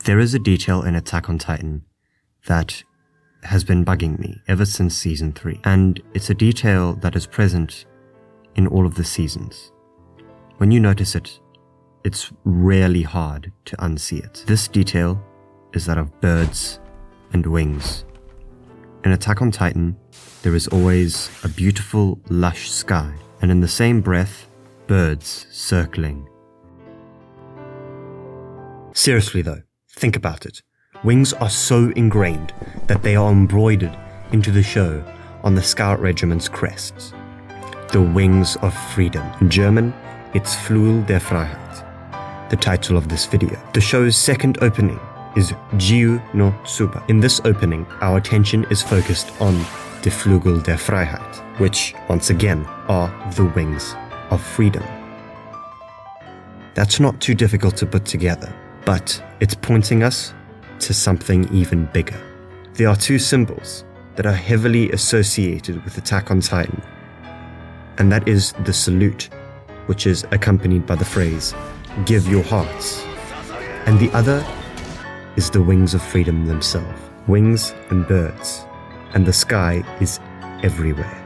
There is a detail in Attack on Titan that has been bugging me ever since season 3, and it's a detail that is present in all of the seasons. When you notice it, it's rarely hard to unsee it. This detail is that of birds and wings. In Attack on Titan, there is always a beautiful, lush sky, and in the same breath, birds circling. Seriously though, think about it. Wings are so ingrained that they are embroidered into the show on the Scout Regiment's crests. The Wings of Freedom. In German, it's Flügel der Freiheit, the title of this video. The show's second opening is Gigguk no Tsuba. In this opening, our attention is focused on the Flügel der Freiheit, which, once again, are the Wings of Freedom. That's not too difficult to put together, but it's pointing us to something even bigger. There are two symbols that are heavily associated with Attack on Titan, and that is the salute, which is accompanied by the phrase, "Give your hearts," and the other is the Wings of Freedom themselves. Wings and birds, and the sky is everywhere.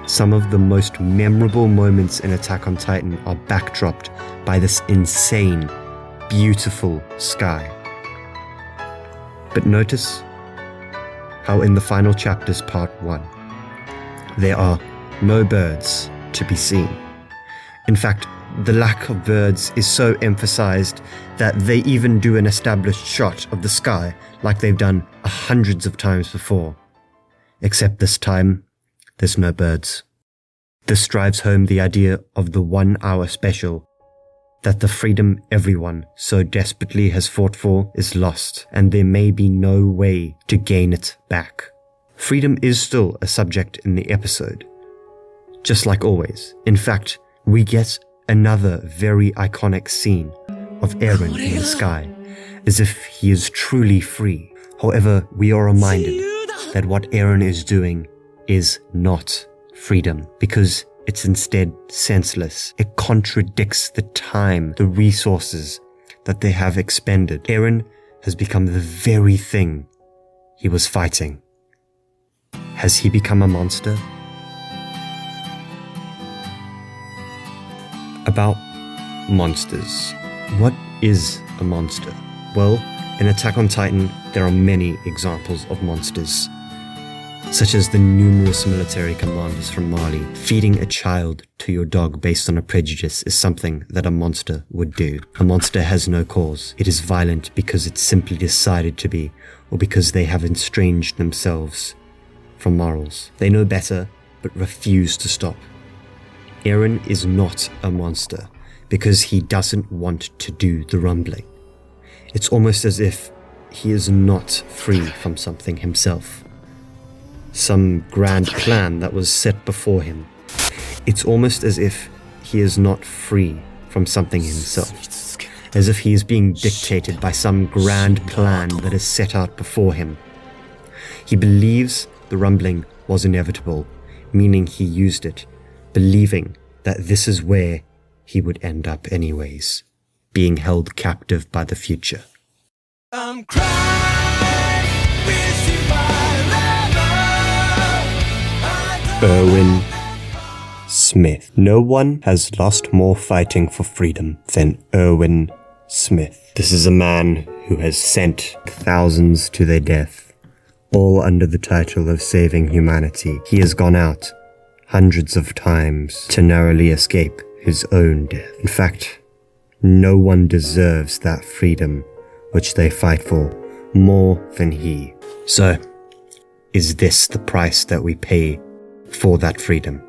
Some of the most memorable moments in Attack on Titan are backdropped by this insane, beautiful sky. But notice how in the final chapter's part 1, there are no birds to be seen. In fact, the lack of birds is so emphasized that they even do an established shot of the sky like they've done hundreds of times before. Except this time, there's no birds. This drives home the idea of the 1-hour special, that the freedom everyone so desperately has fought for is lost, and there may be no way to gain it back. Freedom is still a subject in the episode, just like always. In fact, we get another very iconic scene of Eren in the sky, as if he is truly free. However, we are reminded that what Eren is doing is not freedom, because it's instead senseless. It contradicts the time, the resources that they have expended. Eren has become the very thing he was fighting. Has he become a monster? About monsters. What is a monster? Well, in Attack on Titan, there are many examples of monsters, such as the numerous military commanders from Mali. Feeding a child to your dog based on a prejudice is something that a monster would do. A monster has no cause. It is violent because it simply decided to be, or because they have estranged themselves from morals. They know better, but refuse to stop. Eren is not a monster because he doesn't want to do the rumbling. It's almost as if he is not free from something himself. Some grand plan that was set before him. It's almost as if he is not free from something himself, as if he is being dictated by some grand plan that is set out before him. He believes the rumbling was inevitable, meaning he used it, believing that this is where he would end up anyways, being held captive by the future. I'm crying, wishing Erwin Smith. No one has lost more fighting for freedom than Erwin Smith. This is a man who has sent thousands to their death, all under the title of saving humanity. He has gone out hundreds of times to narrowly escape his own death. In fact, no one deserves that freedom which they fight for more than he. So, is this the price that we pay for that freedom?